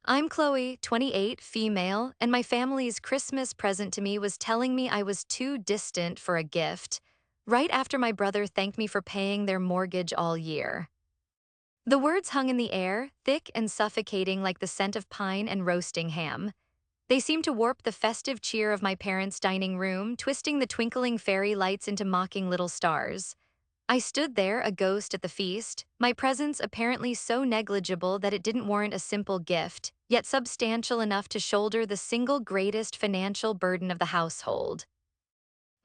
I'm Chloe, 28, female, and my family's Christmas present to me was telling me I was too distant for a gift, right after my brother thanked me for paying their mortgage all year. The words hung in the air, thick and suffocating like the scent of pine and roasting ham. They seemed to warp the festive cheer of my parents' dining room, twisting the twinkling fairy lights into mocking little stars. I stood there, a ghost at the feast, my presence apparently so negligible that it didn't warrant a simple gift, yet substantial enough to shoulder the single greatest financial burden of the household.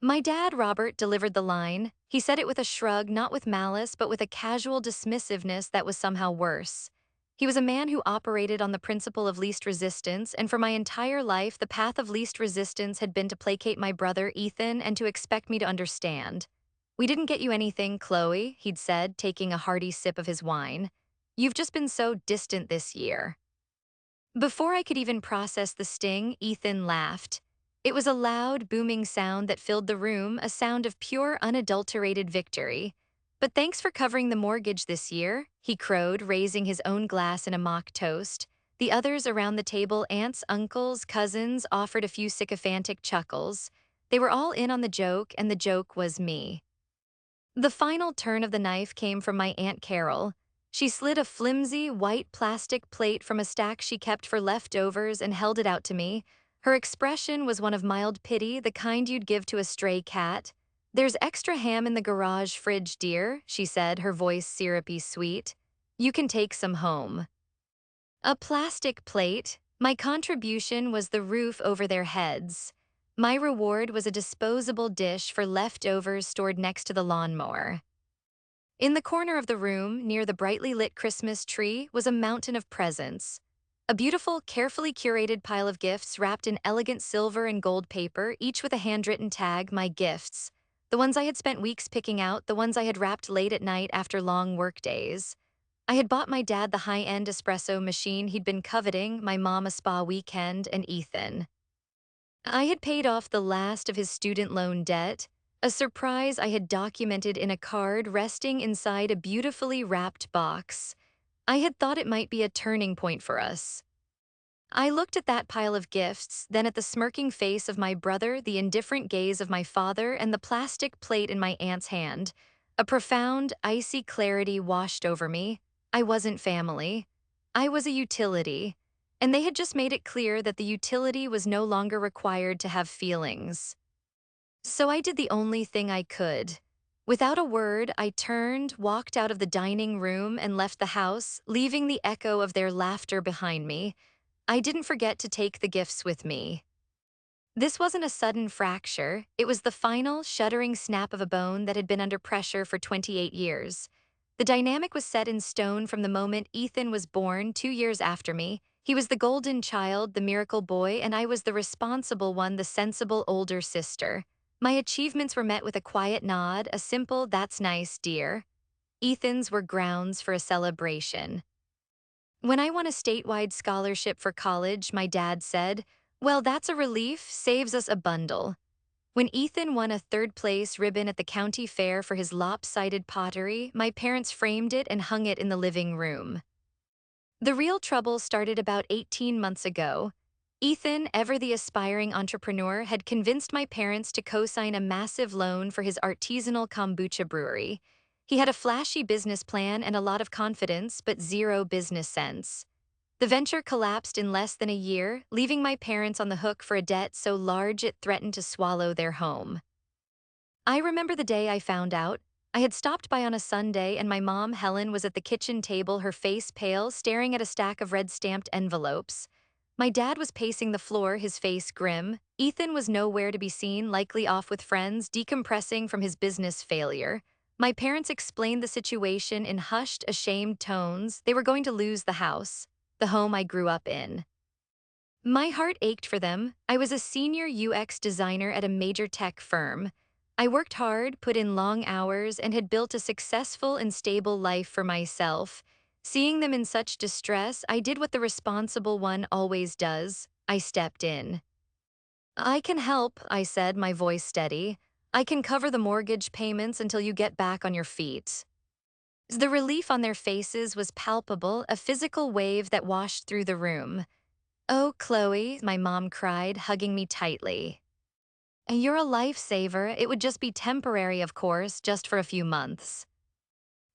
My dad, Robert, delivered the line. He said it with a shrug, not with malice, but with a casual dismissiveness that was somehow worse. He was a man who operated on the principle of least resistance, and for my entire life, the path of least resistance had been to placate my brother, Ethan, and to expect me to understand. "We didn't get you anything, Chloe," he'd said, taking a hearty sip of his wine. "You've just been so distant this year." Before I could even process the sting, Ethan laughed. It was a loud, booming sound that filled the room, a sound of pure, unadulterated victory. "But thanks for covering the mortgage this year," he crowed, raising his own glass in a mock toast. The others around the table, aunts, uncles, cousins, offered a few sycophantic chuckles. They were all in on the joke, and the joke was me. The final turn of the knife came from my Aunt Carol. She slid a flimsy, white plastic plate from a stack she kept for leftovers and held it out to me. Her expression was one of mild pity, the kind you'd give to a stray cat. "There's extra ham in the garage fridge, dear," she said, her voice syrupy sweet. "You can take some home." A plastic plate. My contribution was the roof over their heads. My reward was a disposable dish for leftovers stored next to the lawnmower. In the corner of the room, near the brightly lit Christmas tree, was a mountain of presents. A beautiful, carefully curated pile of gifts wrapped in elegant silver and gold paper, each with a handwritten tag, "My gifts." The ones I had spent weeks picking out, the ones I had wrapped late at night after long work days. I had bought my dad the high-end espresso machine he'd been coveting, my mom a spa weekend, and Ethan. I had paid off the last of his student loan debt, a surprise I had documented in a card resting inside a beautifully wrapped box. I had thought it might be a turning point for us. I looked at that pile of gifts, then at the smirking face of my brother, the indifferent gaze of my father, and the plastic plate in my aunt's hand. A profound, icy clarity washed over me. I wasn't family. I was a utility. And they had just made it clear that the utility was no longer required to have feelings. So I did the only thing I could. Without a word, I turned, walked out of the dining room, and left the house, leaving the echo of their laughter behind me. I didn't forget to take the gifts with me. This wasn't a sudden fracture, it was the final, shuddering snap of a bone that had been under pressure for 28 years. The dynamic was set in stone from the moment Ethan was born 2 years after me. He was the golden child, the miracle boy, and I was the responsible one, the sensible older sister. My achievements were met with a quiet nod, a simple, "That's nice, dear." Ethan's were grounds for a celebration. When I won a statewide scholarship for college, my dad said, "Well, that's a relief, saves us a bundle." When Ethan won a third-place ribbon at the county fair for his lopsided pottery, my parents framed it and hung it in the living room. The real trouble started about 18 months ago. Ethan, ever the aspiring entrepreneur, had convinced my parents to co-sign a massive loan for his artisanal kombucha brewery. He had a flashy business plan and a lot of confidence, but zero business sense. The venture collapsed in less than a year, leaving my parents on the hook for a debt so large it threatened to swallow their home. I remember the day I found out. I had stopped by on a Sunday and my mom, Helen, was at the kitchen table, her face pale, staring at a stack of red-stamped envelopes. My dad was pacing the floor, his face grim. Ethan was nowhere to be seen, likely off with friends, decompressing from his business failure. My parents explained the situation in hushed, ashamed tones. They were going to lose the house, the home I grew up in. My heart ached for them. I was a senior UX designer at a major tech firm. I worked hard, put in long hours, and had built a successful and stable life for myself. Seeing them in such distress, I did what the responsible one always does. I stepped in. "I can help," I said, my voice steady. "I can cover the mortgage payments until you get back on your feet." The relief on their faces was palpable, a physical wave that washed through the room. "Oh, Chloe," my mom cried, hugging me tightly. "You're a lifesaver. It would just be temporary, of course, just for a few months."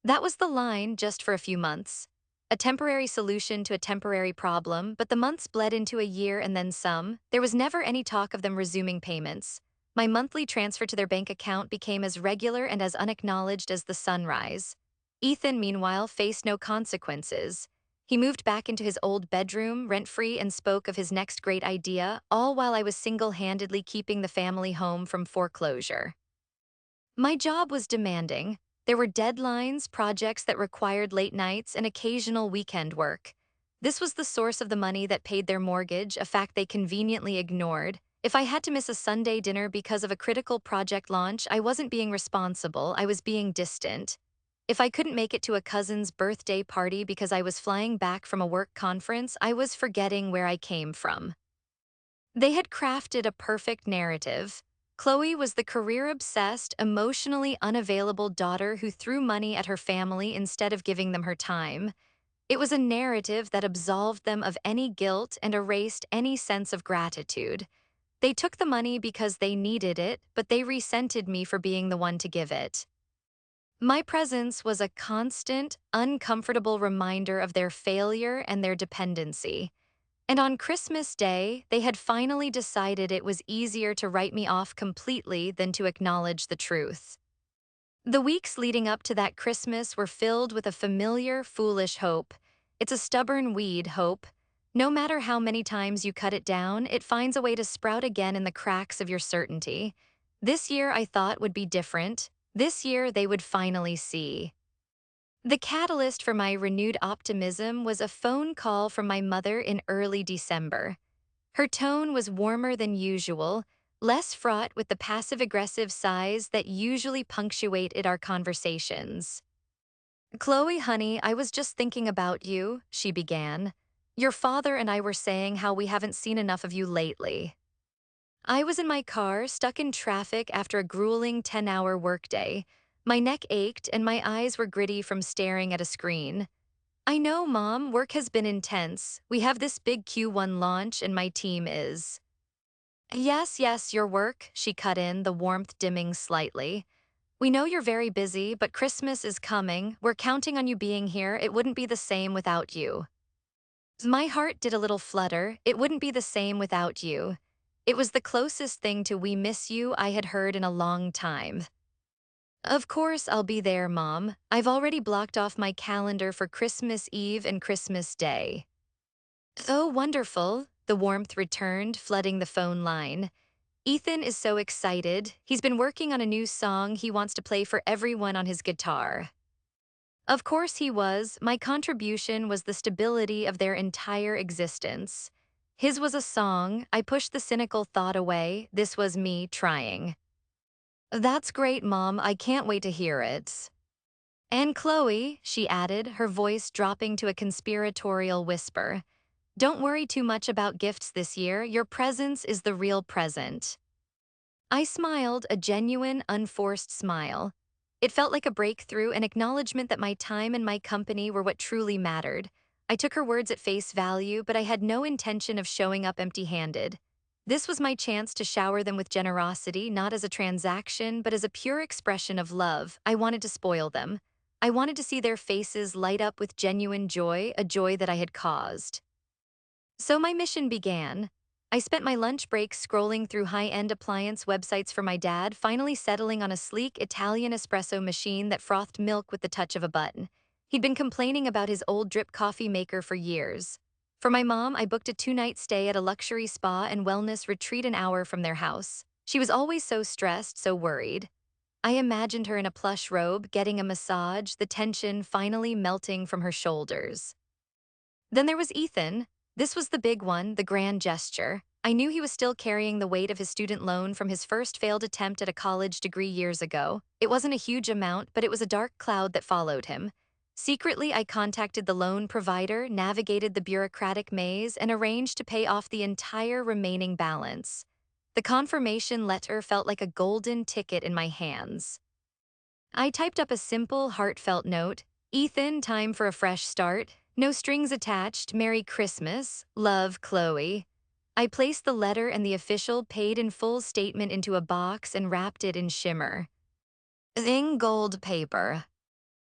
That was the line, just for a few months. A temporary solution to a temporary problem, but the months bled into a year and then some. There was never any talk of them resuming payments. My monthly transfer to their bank account became as regular and as unacknowledged as the sunrise. Ethan, meanwhile, faced no consequences. He moved back into his old bedroom, rent-free, and spoke of his next great idea, all while I was single-handedly keeping the family home from foreclosure. My job was demanding. There were deadlines, projects that required late nights, and occasional weekend work. This was the source of the money that paid their mortgage, a fact they conveniently ignored. If I had to miss a Sunday dinner because of a critical project launch, I wasn't being responsible, I was being distant. If I couldn't make it to a cousin's birthday party because I was flying back from a work conference, I was forgetting where I came from. They had crafted a perfect narrative. Chloe was the career-obsessed, emotionally unavailable daughter who threw money at her family instead of giving them her time. It was a narrative that absolved them of any guilt and erased any sense of gratitude. They took the money because they needed it, but they resented me for being the one to give it. My presence was a constant, uncomfortable reminder of their failure and their dependency. And on Christmas Day, they had finally decided it was easier to write me off completely than to acknowledge the truth. The weeks leading up to that Christmas were filled with a familiar, foolish hope. It's a stubborn weed, hope. No matter how many times you cut it down, it finds a way to sprout again in the cracks of your certainty. This year I thought would be different. This year they would finally see. The catalyst for my renewed optimism was a phone call from my mother in early December. Her tone was warmer than usual, less fraught with the passive-aggressive sighs that usually punctuated our conversations. "Chloe, honey, I was just thinking about you," she began. "Your father and I were saying how we haven't seen enough of you lately." I was in my car, stuck in traffic after a grueling 10-hour workday. My neck ached and my eyes were gritty from staring at a screen. "I know, Mom, work has been intense. We have this big Q1 launch and my team is—" "Yes, yes, your work," she cut in, the warmth dimming slightly. "We know you're very busy, but Christmas is coming. We're counting on you being here. It wouldn't be the same without you." My heart did a little flutter. It wouldn't be the same without you. It was the closest thing to "we miss you" I had heard in a long time. "Of course I'll be there, Mom. I've already blocked off my calendar for Christmas Eve and Christmas Day." "Oh, wonderful," the warmth returned, flooding the phone line. "Ethan is so excited. He's been working on a new song he wants to play for everyone on his guitar." Of course he was. My contribution was the stability of their entire existence. His was a song. I pushed the cynical thought away. This was me trying. "That's great, Mom. I can't wait to hear it." "And Chloe," she added, her voice dropping to a conspiratorial whisper, "don't worry too much about gifts this year. Your presence is the real present." I smiled, a genuine, unforced smile. It felt like a breakthrough, an acknowledgement that my time and my company were what truly mattered. I took her words at face value, but I had no intention of showing up empty-handed. This was my chance to shower them with generosity, not as a transaction, but as a pure expression of love. I wanted to spoil them. I wanted to see their faces light up with genuine joy, a joy that I had caused. So my mission began. I spent my lunch break scrolling through high-end appliance websites for my dad, finally settling on a sleek Italian espresso machine that frothed milk with the touch of a button. He'd been complaining about his old drip coffee maker for years. For my mom, I booked a 2-night stay at a luxury spa and wellness retreat an hour from their house. She was always so stressed, so worried. I imagined her in a plush robe, getting a massage, the tension finally melting from her shoulders. Then there was Ethan. This was the big one, the grand gesture. I knew he was still carrying the weight of his student loan from his first failed attempt at a college degree years ago. It wasn't a huge amount, but it was a dark cloud that followed him. Secretly, I contacted the loan provider, navigated the bureaucratic maze, and arranged to pay off the entire remaining balance. The confirmation letter felt like a golden ticket in my hands. I typed up a simple, heartfelt note. Ethan, time for a fresh start. No strings attached. Merry Christmas. Love, Chloe. I placed the letter and the official paid in full statement into a box and wrapped it in shimmer. Zing gold paper.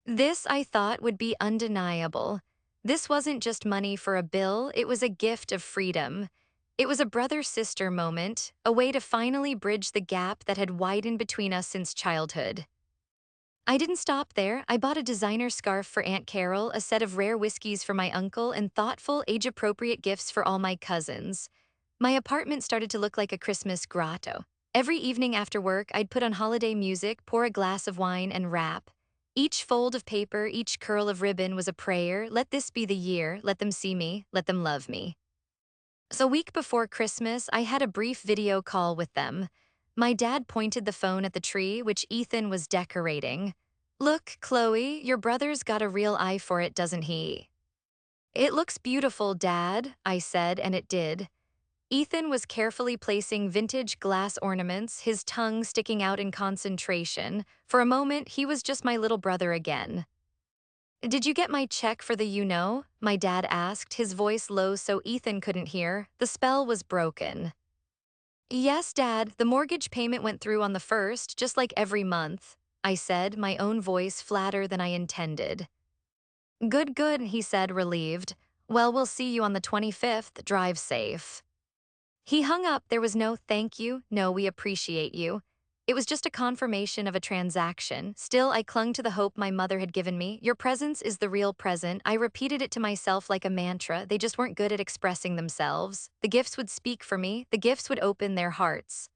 This, I thought, would be undeniable. This wasn't just money for a bill, it was a gift of freedom. It was a brother-sister moment, a way to finally bridge the gap that had widened between us since childhood. I didn't stop there. I bought a designer scarf for Aunt Carol, a set of rare whiskeys for my uncle, and thoughtful, age-appropriate gifts for all my cousins. My apartment started to look like a Christmas grotto. Every evening after work, I'd put on holiday music, pour a glass of wine, and rap. Each fold of paper, each curl of ribbon was a prayer. Let this be the year. Let them see me. Let them love me. So a week before Christmas, I had a brief video call with them. My dad pointed the phone at the tree, which Ethan was decorating. Look, Chloe, your brother's got a real eye for it, doesn't he? It looks beautiful, Dad, I said, and it did. Ethan was carefully placing vintage glass ornaments, his tongue sticking out in concentration. For a moment, he was just my little brother again. Did you get my check for the you-know? My dad asked, his voice low so Ethan couldn't hear. The spell was broken. Yes, Dad, the mortgage payment went through on the 1st, just like every month, I said, my own voice flatter than I intended. Good, good, he said, relieved. Well, we'll see you on the 25th. Drive safe. He hung up. There was no thank you, no we appreciate you. It was just a confirmation of a transaction. Still, I clung to the hope my mother had given me. Your presence is the real present. I repeated it to myself like a mantra. They just weren't good at expressing themselves. The gifts would speak for me. The gifts would open their hearts.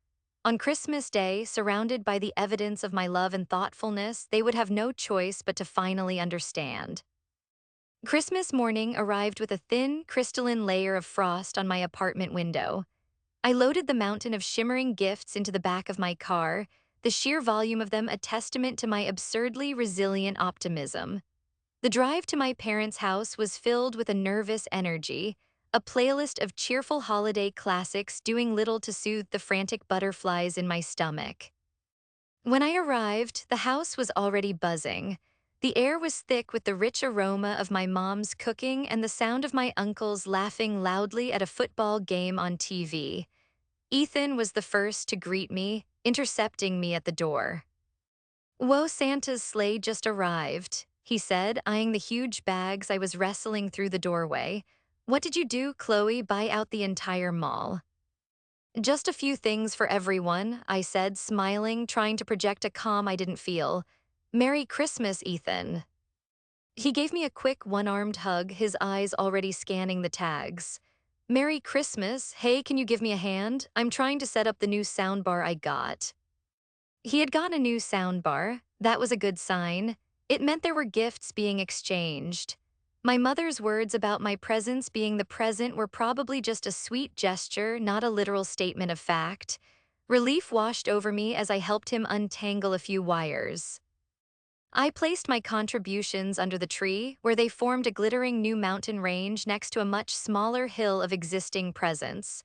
On Christmas Day, surrounded by the evidence of my love and thoughtfulness, they would have no choice but to finally understand. Christmas morning arrived with a thin, crystalline layer of frost on my apartment window. I loaded the mountain of shimmering gifts into the back of my car, the sheer volume of them a testament to my absurdly resilient optimism. The drive to my parents' house was filled with a nervous energy, a playlist of cheerful holiday classics doing little to soothe the frantic butterflies in my stomach. When I arrived, the house was already buzzing. The air was thick with the rich aroma of my mom's cooking and the sound of my uncles laughing loudly at a football game on TV. Ethan was the first to greet me, intercepting me at the door. Whoa, Santa's sleigh just arrived, he said, eyeing the huge bags I was wrestling through the doorway. What did you do, Chloe? Buy out the entire mall? Just a few things for everyone, I said, smiling, trying to project a calm I didn't feel. Merry Christmas, Ethan. He gave me a quick one-armed hug, his eyes already scanning the tags. Merry Christmas. Hey, can you give me a hand? I'm trying to set up the new soundbar I got. He had gotten a new soundbar. That was a good sign. It meant there were gifts being exchanged. My mother's words about my presence being the present were probably just a sweet gesture, not a literal statement of fact. Relief washed over me as I helped him untangle a few wires. I placed my contributions under the tree, where they formed a glittering new mountain range next to a much smaller hill of existing presents.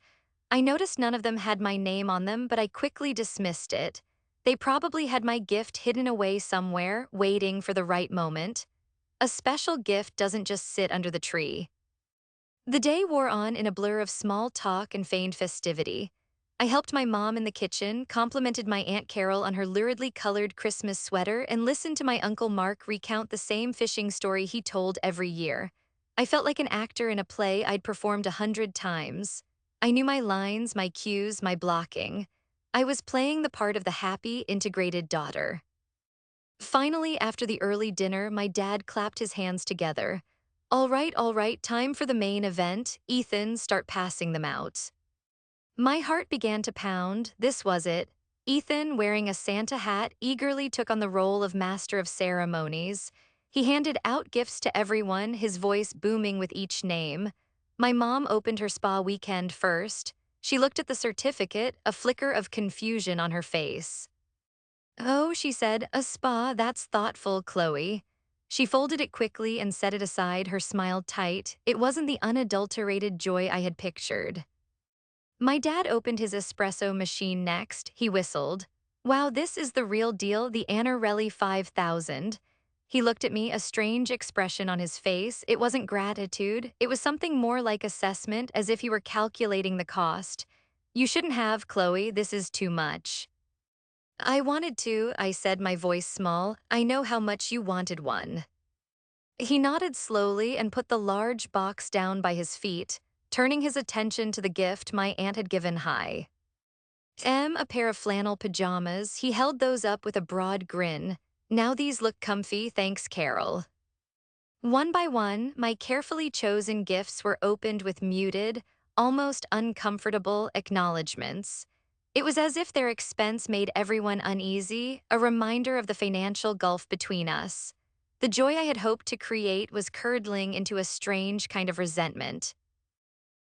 I noticed none of them had my name on them, but I quickly dismissed it. They probably had my gift hidden away somewhere, waiting for the right moment. A special gift doesn't just sit under the tree. The day wore on in a blur of small talk and feigned festivity. I helped my mom in the kitchen, complimented my Aunt Carol on her luridly colored Christmas sweater, and listened to my Uncle Mark recount the same fishing story he told every year. I felt like an actor in a play I'd performed 100 times. I knew my lines, my cues, my blocking. I was playing the part of the happy, integrated daughter. Finally, after the early dinner, my dad clapped his hands together. All right, time for the main event. Ethan, start passing them out. My heart began to pound. This was it. Ethan, wearing a Santa hat, eagerly took on the role of master of ceremonies. He handed out gifts to everyone, his voice booming with each name. My mom opened her spa weekend first. She looked at the certificate, a flicker of confusion on her face. Oh, she said, a spa, that's thoughtful, Chloe. She folded it quickly and set it aside, her smile tight. It wasn't the unadulterated joy I had pictured. My dad opened his espresso machine next. He whistled. Wow, this is the real deal, the Anarelli 5000. He looked at me, a strange expression on his face. It wasn't gratitude. It was something more like assessment, as if he were calculating the cost. You shouldn't have, Chloe. This is too much. I wanted to, I said, my voice small. I know how much you wanted one. He nodded slowly and put the large box down by his feet, turning his attention to the gift my aunt had given Hi. A pair of flannel pajamas. He held those up with a broad grin. Now these look comfy, thanks, Carol. One by one, my carefully chosen gifts were opened with muted, almost uncomfortable acknowledgments. It was as if their expense made everyone uneasy, a reminder of the financial gulf between us. The joy I had hoped to create was curdling into a strange kind of resentment.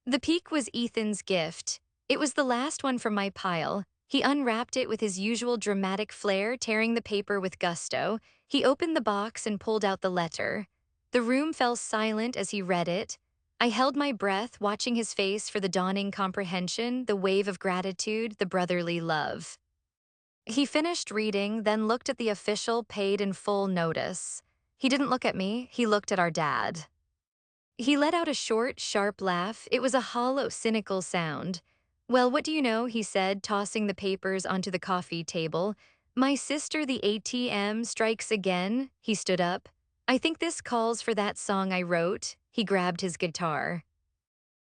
The peak was Ethan's gift. It was the last one from my pile. He unwrapped it with his usual dramatic flair, tearing the paper with gusto. He opened the box and pulled out the letter. The room fell silent as he read it. I held my breath, watching his face for the dawning comprehension, the wave of gratitude, the brotherly love. He finished reading, then looked at the official paid in full notice. He didn't look at me, he looked at our dad. He let out a short, sharp laugh. It was a hollow, cynical sound. Well, what do you know, he said, tossing the papers onto the coffee table. My sister, the ATM, strikes again. He stood up. I think this calls for that song I wrote. He grabbed his guitar.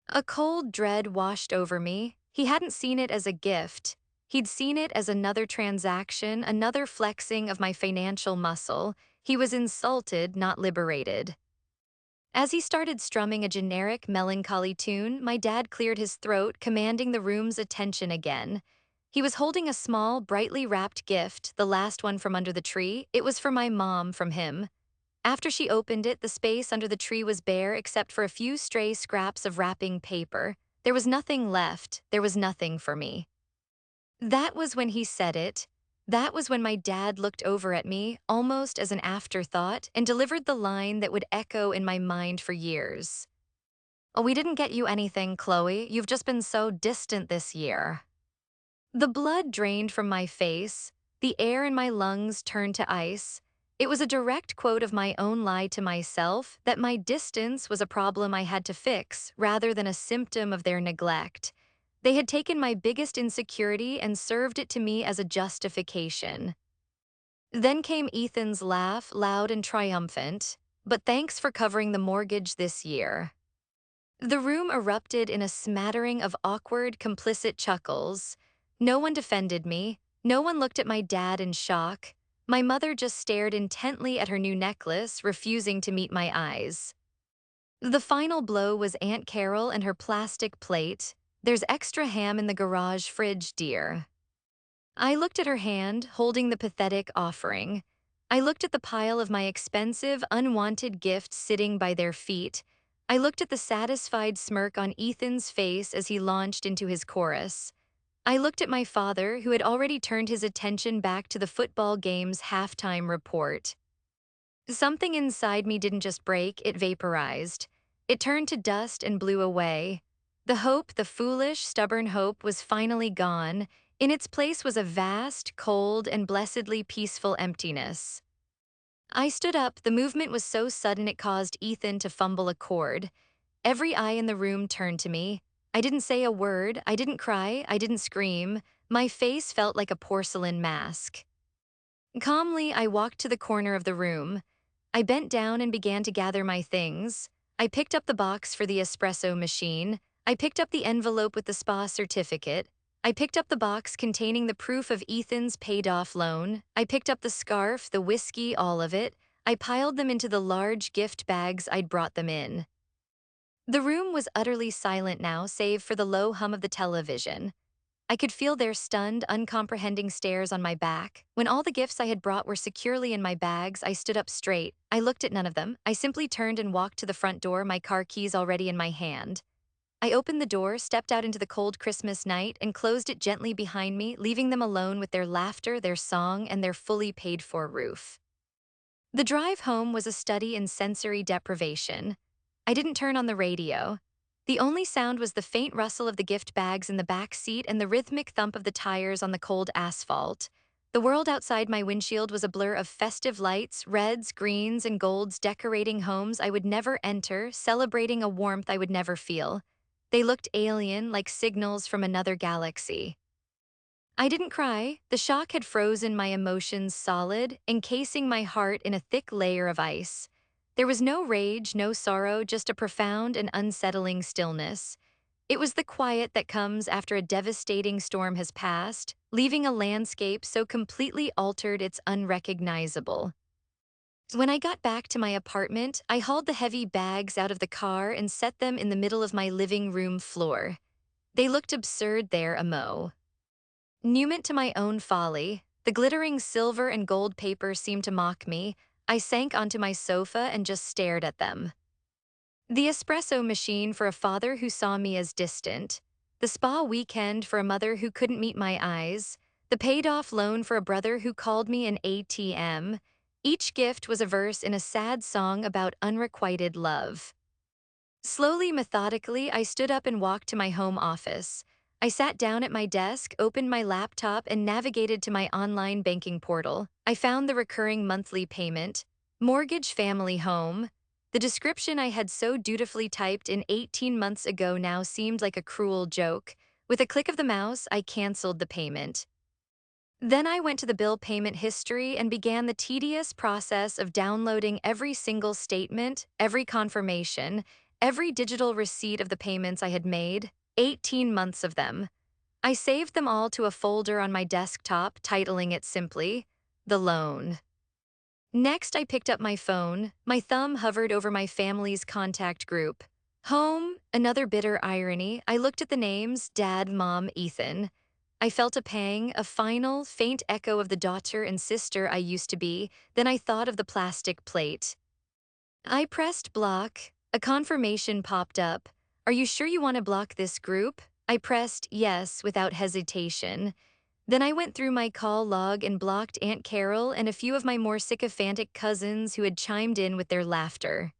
A cold dread washed over me. He hadn't seen it as a gift. He'd seen it as another transaction, another flexing of my financial muscle. He was insulted, not liberated. As he started strumming a generic, melancholy tune, my dad cleared his throat, commanding the room's attention again. He was holding a small, brightly wrapped gift, the last one from under the tree. It was for my mom from him. After she opened it, the space under the tree was bare except for a few stray scraps of wrapping paper. There was nothing left. There was nothing for me. That was when he said it. That was when my dad looked over at me, almost as an afterthought, and delivered the line that would echo in my mind for years. Oh, we didn't get you anything, Chloe. You've just been so distant this year. The blood drained from my face. The air in my lungs turned to ice. It was a direct quote of my own lie to myself that my distance was a problem I had to fix rather than a symptom of their neglect. They had taken my biggest insecurity and served it to me as a justification. Then came Ethan's laugh, loud and triumphant. But thanks for covering the mortgage this year. The room erupted in a smattering of awkward, complicit chuckles. No one defended me. No one looked at my dad in shock. My mother just stared intently at her new necklace, refusing to meet my eyes. The final blow was Aunt Carol and her plastic plate. There's extra ham in the garage fridge, dear. I looked at her hand, holding the pathetic offering. I looked at the pile of my expensive, unwanted gifts sitting by their feet. I looked at the satisfied smirk on Ethan's face as he launched into his chorus. I looked at my father, who had already turned his attention back to the football game's halftime report. Something inside me didn't just break, it vaporized. It turned to dust and blew away. The hope, the foolish, stubborn hope, was finally gone. In its place was a vast, cold, and blessedly peaceful emptiness. I stood up. The movement was so sudden it caused Ethan to fumble a cord. Every eye in the room turned to me. I didn't say a word. I didn't cry. I didn't scream. My face felt like a porcelain mask. Calmly, I walked to the corner of the room. I bent down and began to gather my things. I picked up the box for the espresso machine. I picked up the envelope with the spa certificate. I picked up the box containing the proof of Ethan's paid-off loan. I picked up the scarf, the whiskey, all of it. I piled them into the large gift bags I'd brought them in. The room was utterly silent now, save for the low hum of the television. I could feel their stunned, uncomprehending stares on my back. When all the gifts I had brought were securely in my bags, I stood up straight. I looked at none of them. I simply turned and walked to the front door, my car keys already in my hand. I opened the door, stepped out into the cold Christmas night, and closed it gently behind me, leaving them alone with their laughter, their song, and their fully paid-for roof. The drive home was a study in sensory deprivation. I didn't turn on the radio. The only sound was the faint rustle of the gift bags in the back seat and the rhythmic thump of the tires on the cold asphalt. The world outside my windshield was a blur of festive lights, reds, greens, and golds decorating homes I would never enter, celebrating a warmth I would never feel. They looked alien, like signals from another galaxy. I didn't cry. The shock had frozen my emotions solid, encasing my heart in a thick layer of ice. There was no rage, no sorrow, just a profound and unsettling stillness. It was the quiet that comes after a devastating storm has passed, leaving a landscape so completely altered it's unrecognizable. When I got back to my apartment, I hauled the heavy bags out of the car and set them in the middle of my living room floor. They looked absurd there, Nument to my own folly, the glittering silver and gold paper seemed to mock me. I sank onto my sofa and just stared at them. The espresso machine for a father who saw me as distant. The spa weekend for a mother who couldn't meet my eyes. The paid-off loan for a brother who called me an ATM. Each gift was a verse in a sad song about unrequited love. Slowly, methodically, I stood up and walked to my home office. I sat down at my desk, opened my laptop, and navigated to my online banking portal. I found the recurring monthly payment, mortgage family home. The description I had so dutifully typed in 18 months ago now seemed like a cruel joke. With a click of the mouse, I canceled the payment. Then I went to the bill payment history and began the tedious process of downloading every single statement, every confirmation, every digital receipt of the payments I had made, 18 months of them. I saved them all to a folder on my desktop, titling it simply, The Loan. Next, I picked up my phone. My thumb hovered over my family's contact group. Home, another bitter irony. I looked at the names, Dad, Mom, Ethan. I felt a pang, a final, faint echo of the daughter and sister I used to be. Then I thought of the plastic plate. I pressed block. A confirmation popped up. Are you sure you want to block this group? I pressed yes without hesitation. Then I went through my call log and blocked Aunt Carol and a few of my more sycophantic cousins who had chimed in with their laughter.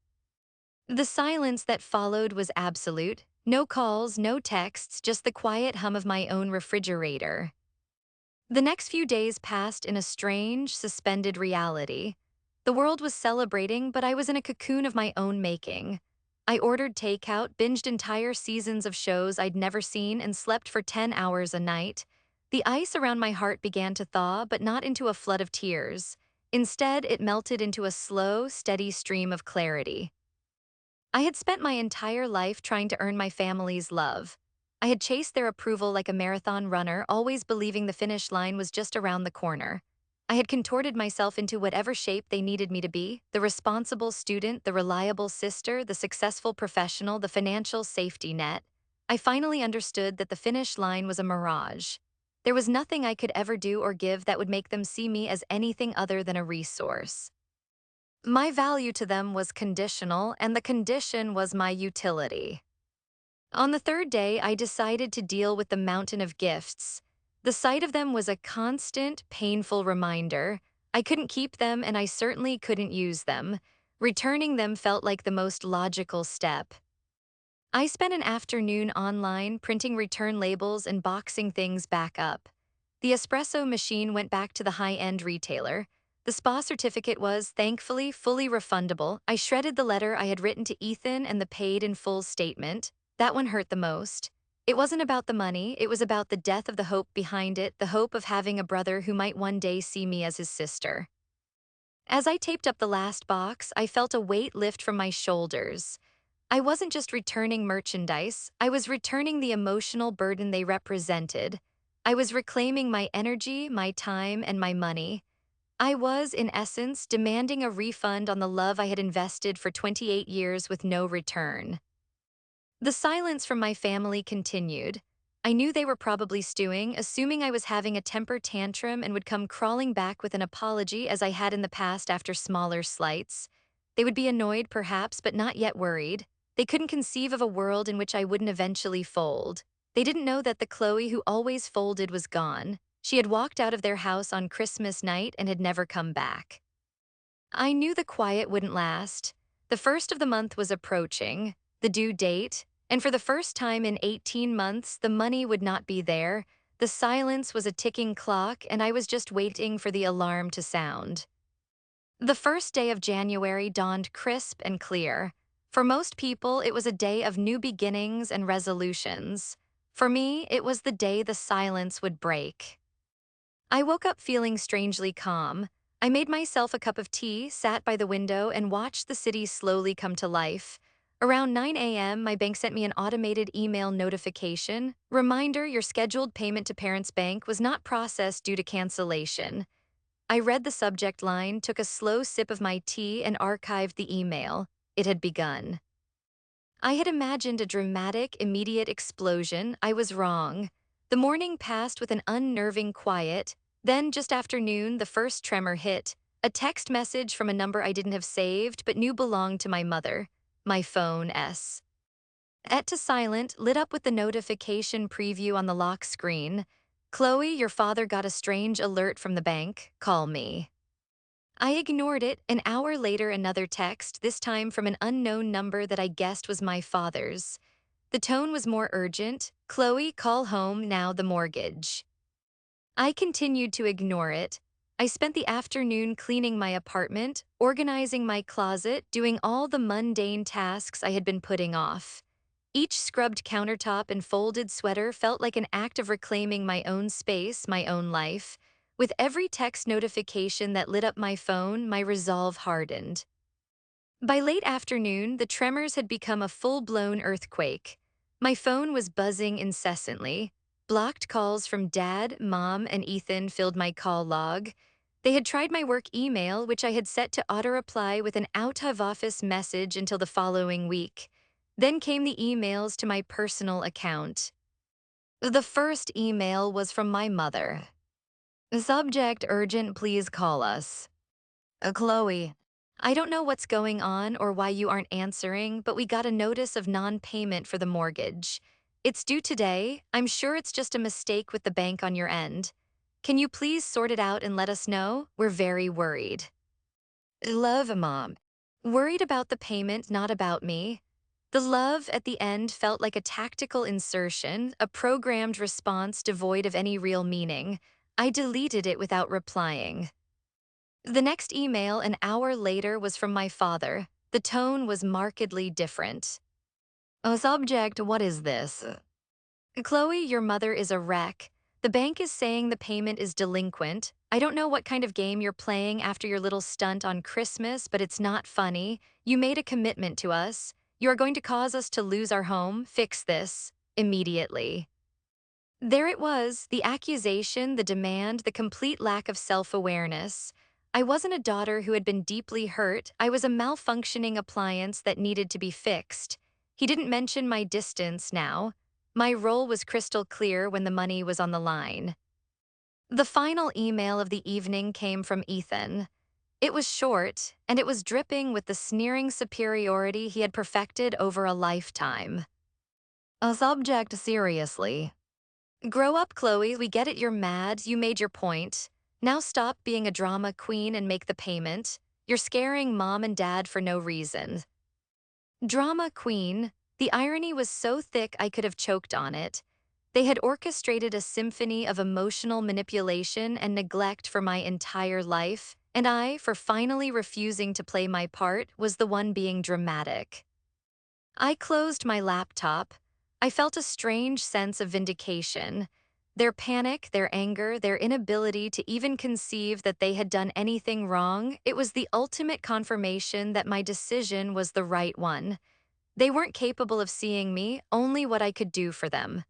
The silence that followed was absolute. No calls, no texts, just the quiet hum of my own refrigerator. The next few days passed in a strange, suspended reality. The world was celebrating, but I was in a cocoon of my own making. I ordered takeout, binged entire seasons of shows I'd never seen, and slept for 10 hours a night. The ice around my heart began to thaw, but not into a flood of tears. Instead, it melted into a slow, steady stream of clarity. I had spent my entire life trying to earn my family's love. I had chased their approval like a marathon runner, always believing the finish line was just around the corner. I had contorted myself into whatever shape they needed me to be, the responsible student, the reliable sister, the successful professional, the financial safety net. I finally understood that the finish line was a mirage. There was nothing I could ever do or give that would make them see me as anything other than a resource. My value to them was conditional, and the condition was my utility. On the third day, I decided to deal with the mountain of gifts. The sight of them was a constant, painful reminder. I couldn't keep them, and I certainly couldn't use them. Returning them felt like the most logical step. I spent an afternoon online printing return labels and boxing things back up. The espresso machine went back to the high-end retailer. The spa certificate was, thankfully, fully refundable. I shredded the letter I had written to Ethan and the paid in full statement. That one hurt the most. It wasn't about the money, it was about the death of the hope behind it, the hope of having a brother who might one day see me as his sister. As I taped up the last box, I felt a weight lift from my shoulders. I wasn't just returning merchandise, I was returning the emotional burden they represented. I was reclaiming my energy, my time, and my money. I was, in essence, demanding a refund on the love I had invested for 28 years with no return. The silence from my family continued. I knew they were probably stewing, assuming I was having a temper tantrum and would come crawling back with an apology as I had in the past after smaller slights. They would be annoyed, perhaps, but not yet worried. They couldn't conceive of a world in which I wouldn't eventually fold. They didn't know that the Chloe who always folded was gone. She had walked out of their house on Christmas night and had never come back. I knew the quiet wouldn't last. The first of the month was approaching, the due date, and for the first time in 18 months, the money would not be there. The silence was a ticking clock, and I was just waiting for the alarm to sound. The first day of January dawned crisp and clear. For most people, it was a day of new beginnings and resolutions. For me, it was the day the silence would break. I woke up feeling strangely calm. I made myself a cup of tea, sat by the window, and watched the city slowly come to life. Around 9 a.m., my bank sent me an automated email notification. Reminder, your scheduled payment to Parents Bank was not processed due to cancellation. I read the subject line, took a slow sip of my tea, and archived the email. It had begun. I had imagined a dramatic, immediate explosion. I was wrong. The morning passed with an unnerving quiet. Then, just after noon, the first tremor hit. A text message from a number I didn't have saved but knew belonged to my mother. My phone, S. Et to silent, lit up with the notification preview on the lock screen. Chloe, your father got a strange alert from the bank. Call me. I ignored it. An hour later, another text, this time from an unknown number that I guessed was my father's. The tone was more urgent. Chloe, call home now, the mortgage. I continued to ignore it. I spent the afternoon cleaning my apartment, organizing my closet, doing all the mundane tasks I had been putting off. Each scrubbed countertop and folded sweater felt like an act of reclaiming my own space, my own life. With every text notification that lit up my phone, my resolve hardened. By late afternoon, the tremors had become a full-blown earthquake. My phone was buzzing incessantly. Blocked calls from Dad, Mom, and Ethan filled my call log. They had tried my work email, which I had set to auto-reply with an out-of-office message until the following week. Then came the emails to my personal account. The first email was from my mother. Subject urgent, please call us. Chloe, I don't know what's going on or why you aren't answering, but we got a notice of non-payment for the mortgage. It's due today. I'm sure it's just a mistake with the bank on your end. Can you please sort it out and let us know? We're very worried. Love, Mom. Worried about the payment, not about me. The love at the end felt like a tactical insertion, a programmed response devoid of any real meaning. I deleted it without replying. The next email, an hour later, was from my father. The tone was markedly different. Subject, what is this? Chloe, your mother is a wreck. The bank is saying the payment is delinquent. I don't know what kind of game you're playing after your little stunt on Christmas, but it's not funny. You made a commitment to us. You are going to cause us to lose our home. Fix this immediately. There it was, the accusation, the demand, the complete lack of self-awareness. I wasn't a daughter who had been deeply hurt. I was a malfunctioning appliance that needed to be fixed. He didn't mention my distance now. My role was crystal clear when the money was on the line. The final email of the evening came from Ethan. It was short, and it was dripping with the sneering superiority he had perfected over a lifetime. A subject, seriously. Grow up, Chloe. We get it, you're mad. You made your point. Now stop being a drama queen and make the payment. You're scaring Mom and Dad for no reason. Drama queen. The irony was so thick I could have choked on it. They had orchestrated a symphony of emotional manipulation and neglect for my entire life, and I, for finally refusing to play my part, was the one being dramatic. I closed my laptop. I felt a strange sense of vindication. Their panic, their anger, their inability to even conceive that they had done anything wrong, it was the ultimate confirmation that my decision was the right one. They weren't capable of seeing me, only what I could do for them.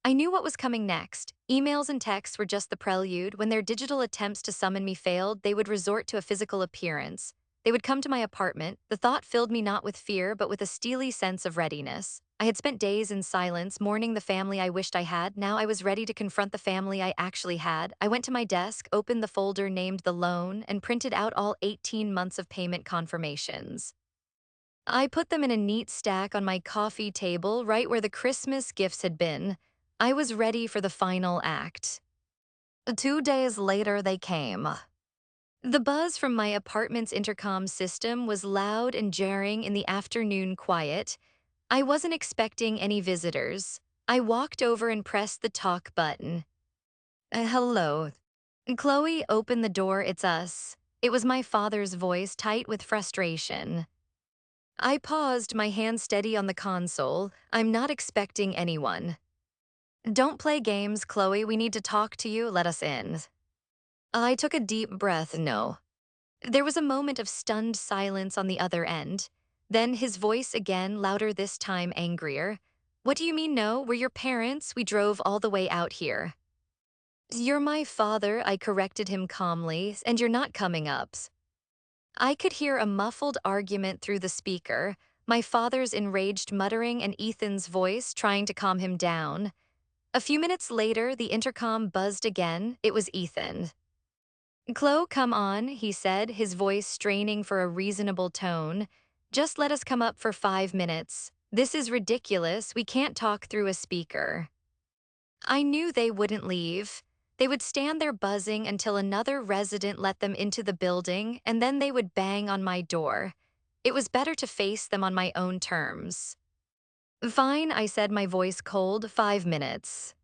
I knew what was coming next. Emails and texts were just the prelude. When their digital attempts to summon me failed, they would resort to a physical appearance. They would come to my apartment. The thought filled me not with fear, but with a steely sense of readiness. I had spent days in silence, mourning the family I wished I had. Now I was ready to confront the family I actually had. I went to my desk, opened the folder named the loan, and printed out all 18 months of payment confirmations. I put them in a neat stack on my coffee table, right where the Christmas gifts had been. I was ready for the final act. 2 days later, they came. The buzz from my apartment's intercom system was loud and jarring in the afternoon quiet. I wasn't expecting any visitors. I walked over and pressed the talk button. Hello. Chloe, open the door, it's us. It was my father's voice, tight with frustration. I paused, my hand steady on the console. I'm not expecting anyone. Don't play games, Chloe, we need to talk to you, let us in. I took a deep breath, no. There was a moment of stunned silence on the other end. Then his voice again, louder this time, angrier. What do you mean no? We're your parents, we drove all the way out here. You're my father, I corrected him calmly, and you're not coming up. I could hear a muffled argument through the speaker, my father's enraged muttering and Ethan's voice trying to calm him down. A few minutes later, the intercom buzzed again. It was Ethan. Chloe, come on, he said, his voice straining for a reasonable tone. Just let us come up for 5 minutes. This is ridiculous. We can't talk through a speaker. I knew they wouldn't leave. They would stand there buzzing until another resident let them into the building, and then they would bang on my door. It was better to face them on my own terms. Fine, I said, my voice cold, 5 minutes.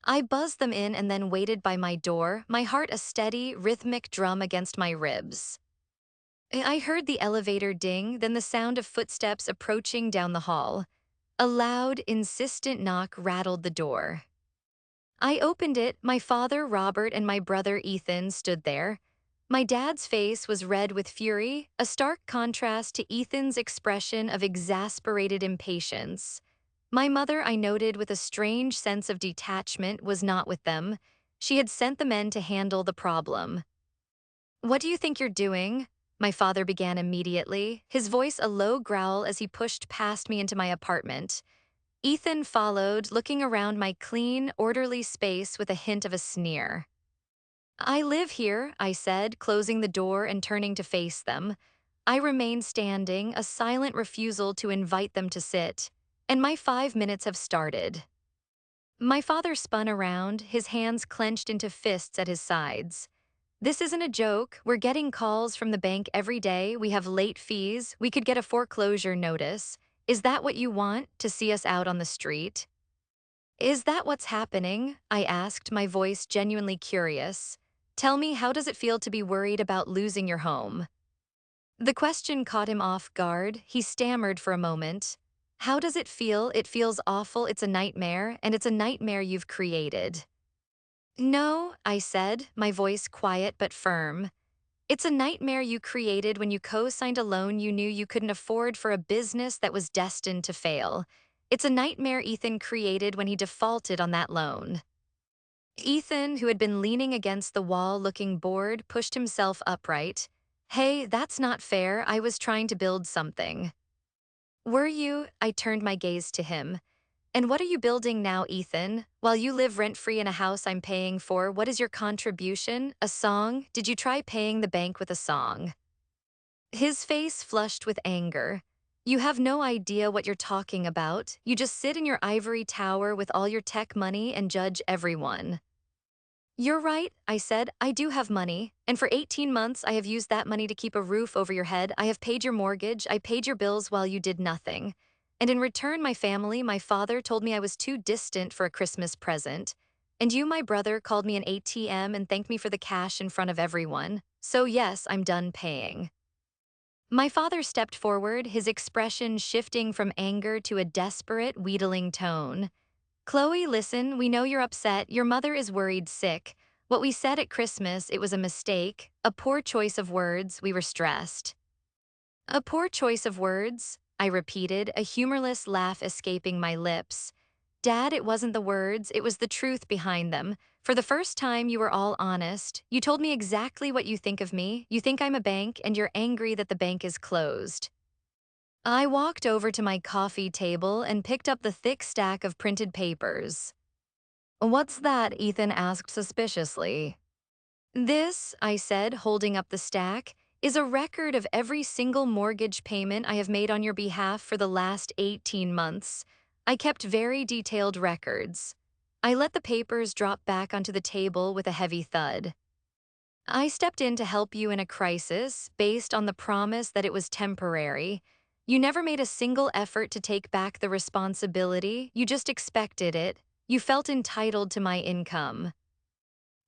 I buzzed them in and then waited by my door, my heart a steady, rhythmic drum against my ribs. I heard the elevator ding, then the sound of footsteps approaching down the hall. A loud, insistent knock rattled the door. I opened it. My father, Robert, and my brother, Ethan, stood there. My dad's face was red with fury, a stark contrast to Ethan's expression of exasperated impatience. My mother, I noted with a strange sense of detachment, was not with them. She had sent the men to handle the problem. What do you think you're doing? My father began immediately, his voice a low growl as he pushed past me into my apartment. Ethan followed, looking around my clean, orderly space with a hint of a sneer. I live here, I said, closing the door and turning to face them. I remained standing, a silent refusal to invite them to sit. And my 5 minutes have started. My father spun around, his hands clenched into fists at his sides. This isn't a joke. We're getting calls from the bank every day. We have late fees. We could get a foreclosure notice. Is that what you want, to see us out on the street? Is that what's happening? I asked, my voice genuinely curious. Tell me, how does it feel to be worried about losing your home? The question caught him off guard. He stammered for a moment. How does it feel? It feels awful. It's a nightmare, and it's a nightmare you've created. No, I said, my voice quiet but firm. It's a nightmare you created when you co-signed a loan you knew you couldn't afford for a business that was destined to fail. It's a nightmare Ethan created when he defaulted on that loan. Ethan, who had been leaning against the wall looking bored, pushed himself upright. Hey, that's not fair. I was trying to build something. Were you? I turned my gaze to him. And what are you building now, Ethan? While you live rent-free in a house I'm paying for, what is your contribution? A song? Did you try paying the bank with a song? His face flushed with anger. You have no idea what you're talking about. You just sit in your ivory tower with all your tech money and judge everyone. You're right, I said. I do have money. And for 18 months, I have used that money to keep a roof over your head. I have paid your mortgage. I paid your bills while you did nothing. And in return, my family, my father told me I was too distant for a Christmas present. And you, my brother, called me an ATM and thanked me for the cash in front of everyone. So yes, I'm done paying. My father stepped forward, his expression shifting from anger to a desperate, wheedling tone. Chloe, listen, we know you're upset. Your mother is worried sick. What we said at Christmas, it was a mistake, a poor choice of words. We were stressed. A poor choice of words, I repeated, a humorless laugh escaping my lips. Dad, it wasn't the words, it was the truth behind them. For the first time, you were all honest. You told me exactly what you think of me. You think I'm a bank, and you're angry that the bank is closed. I walked over to my coffee table and picked up the thick stack of printed papers. What's that? Ethan asked suspiciously. This, I said, holding up the stack, is a record of every single mortgage payment I have made on your behalf for the last 18 months. I kept very detailed records. I let the papers drop back onto the table with a heavy thud. I stepped in to help you in a crisis based on the promise that it was temporary. You never made a single effort to take back the responsibility, you just expected it. You felt entitled to my income.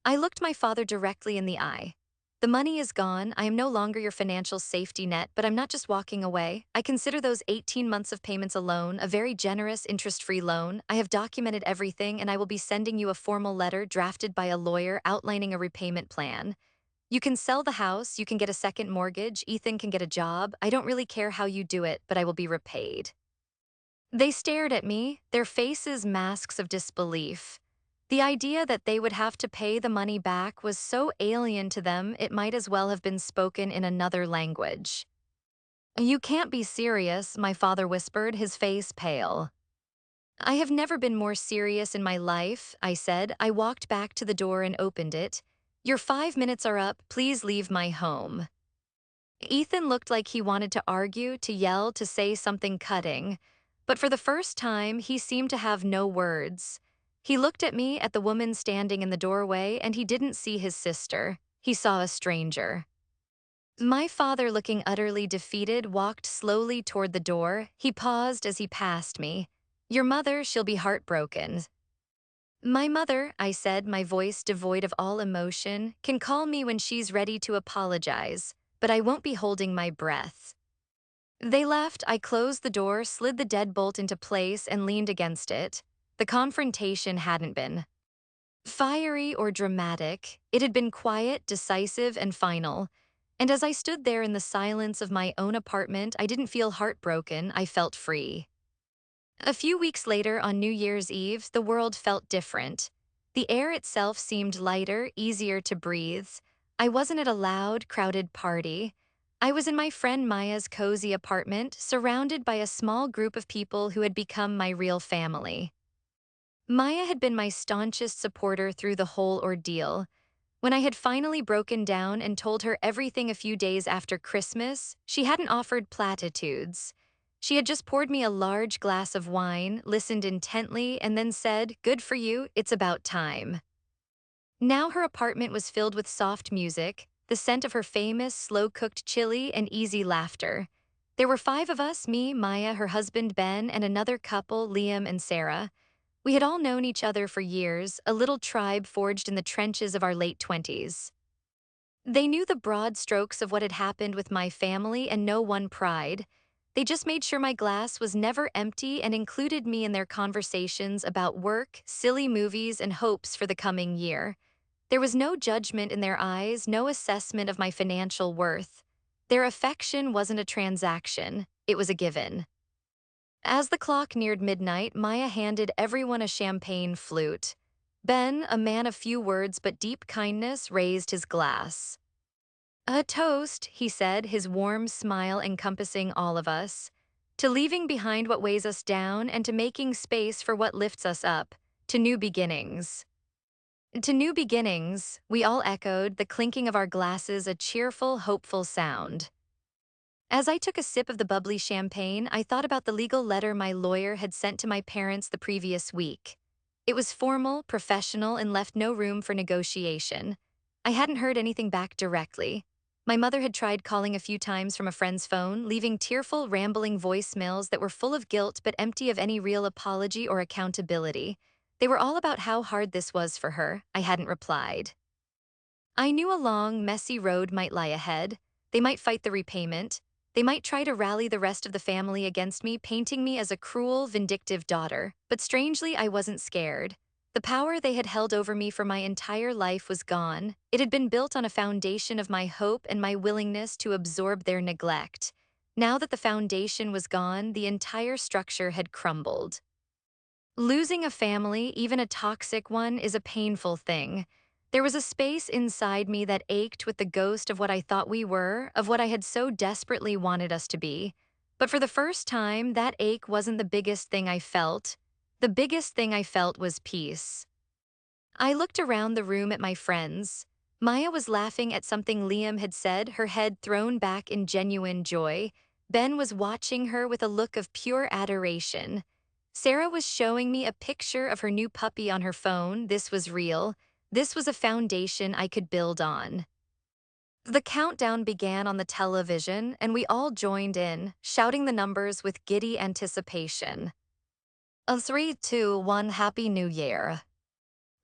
I looked my father directly in the eye. The money is gone. I am no longer your financial safety net, but I'm not just walking away. I consider those 18 months of payments a loan, a very generous interest-free loan. I have documented everything, and I will be sending you a formal letter drafted by a lawyer outlining a repayment plan. You can sell the house, you can get a second mortgage, Ethan can get a job. I don't really care how you do it, but I will be repaid. They stared at me, their faces masks of disbelief. The idea that they would have to pay the money back was so alien to them it might as well have been spoken in another language. You can't be serious, my father whispered, his face pale. I have never been more serious in my life, I said. I walked back to the door and opened it. Your 5 minutes are up, please leave my home. Ethan looked like he wanted to argue, to yell, to say something cutting, but for the first time, he seemed to have no words. He looked at me, at the woman standing in the doorway, and he didn't see his sister. He saw a stranger. My father, looking utterly defeated, walked slowly toward the door. He paused as he passed me. Your mother, she'll be heartbroken. My mother, I said, my voice devoid of all emotion, can call me when she's ready to apologize, but I won't be holding my breath. They left, I closed the door, slid the deadbolt into place, and leaned against it. The confrontation hadn't been fiery or dramatic. It had been quiet, decisive, and final. And as I stood there in the silence of my own apartment, I didn't feel heartbroken, I felt free. A few weeks later, on New Year's Eve, the world felt different. The air itself seemed lighter, easier to breathe. I wasn't at a loud, crowded party. I was in my friend Maya's cozy apartment, surrounded by a small group of people who had become my real family. Maya had been my staunchest supporter through the whole ordeal. When I had finally broken down and told her everything a few days after Christmas, she hadn't offered platitudes. She had just poured me a large glass of wine, listened intently, and then said, "Good for you, it's about time." Now her apartment was filled with soft music, the scent of her famous, slow-cooked chili, and easy laughter. There were 5 of us, me, Maya, her husband Ben, and another couple, Liam and Sarah. We had all known each other for years, a little tribe forged in the trenches of our late 20s. They knew the broad strokes of what had happened with my family and no one pried. They just made sure my glass was never empty and included me in their conversations about work, silly movies, and hopes for the coming year. There was no judgment in their eyes, no assessment of my financial worth. Their affection wasn't a transaction, it was a given. As the clock neared midnight, Maya handed everyone a champagne flute. Ben, a man of few words but deep kindness, raised his glass. "A toast," he said, his warm smile encompassing all of us, "to leaving behind what weighs us down and to making space for what lifts us up, to new beginnings." To new beginnings, we all echoed, the clinking of our glasses a cheerful, hopeful sound. As I took a sip of the bubbly champagne, I thought about the legal letter my lawyer had sent to my parents the previous week. It was formal, professional, and left no room for negotiation. I hadn't heard anything back directly. My mother had tried calling a few times from a friend's phone, leaving tearful, rambling voicemails that were full of guilt but empty of any real apology or accountability. They were all about how hard this was for her. I hadn't replied. I knew a long, messy road might lie ahead. They might fight the repayment. They might try to rally the rest of the family against me, painting me as a cruel, vindictive daughter. But strangely, I wasn't scared. The power they had held over me for my entire life was gone. It had been built on a foundation of my hope and my willingness to absorb their neglect. Now that the foundation was gone, the entire structure had crumbled. Losing a family, even a toxic one, is a painful thing. There was a space inside me that ached with the ghost of what I thought we were, of what I had so desperately wanted us to be. But for the first time, that ache wasn't the biggest thing I felt. The biggest thing I felt was peace. I looked around the room at my friends. Maya was laughing at something Liam had said, her head thrown back in genuine joy. Ben was watching her with a look of pure adoration. Sarah was showing me a picture of her new puppy on her phone. This was real. This was a foundation I could build on. The countdown began on the television, and we all joined in, shouting the numbers with giddy anticipation. A 3, 2, 1, Happy New Year.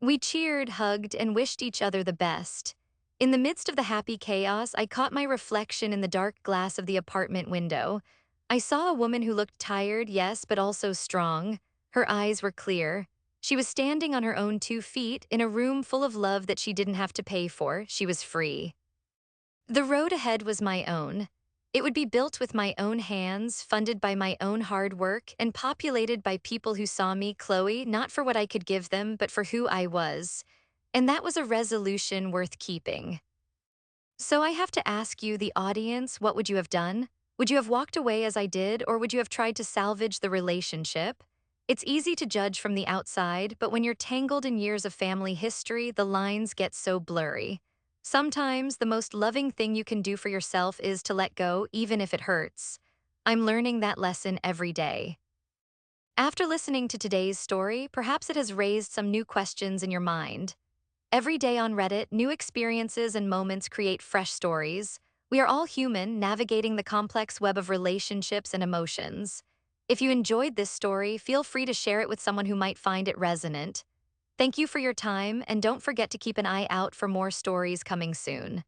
We cheered, hugged, and wished each other the best. In the midst of the happy chaos, I caught my reflection in the dark glass of the apartment window. I saw a woman who looked tired, yes, but also strong. Her eyes were clear. She was standing on her own 2 feet in a room full of love that she didn't have to pay for. She was free. The road ahead was my own. It would be built with my own hands, funded by my own hard work, and populated by people who saw me, Chloe, not for what I could give them, but for who I was. And that was a resolution worth keeping. So I have to ask you, the audience, what would you have done? Would you have walked away as I did, or would you have tried to salvage the relationship? It's easy to judge from the outside, but when you're tangled in years of family history, the lines get so blurry. Sometimes the most loving thing you can do for yourself is to let go, even if it hurts. I'm learning that lesson every day. After listening to today's story, perhaps it has raised some new questions in your mind. Every day on Reddit, new experiences and moments create fresh stories. We are all human, navigating the complex web of relationships and emotions. If you enjoyed this story, feel free to share it with someone who might find it resonant. Thank you for your time, and don't forget to keep an eye out for more stories coming soon.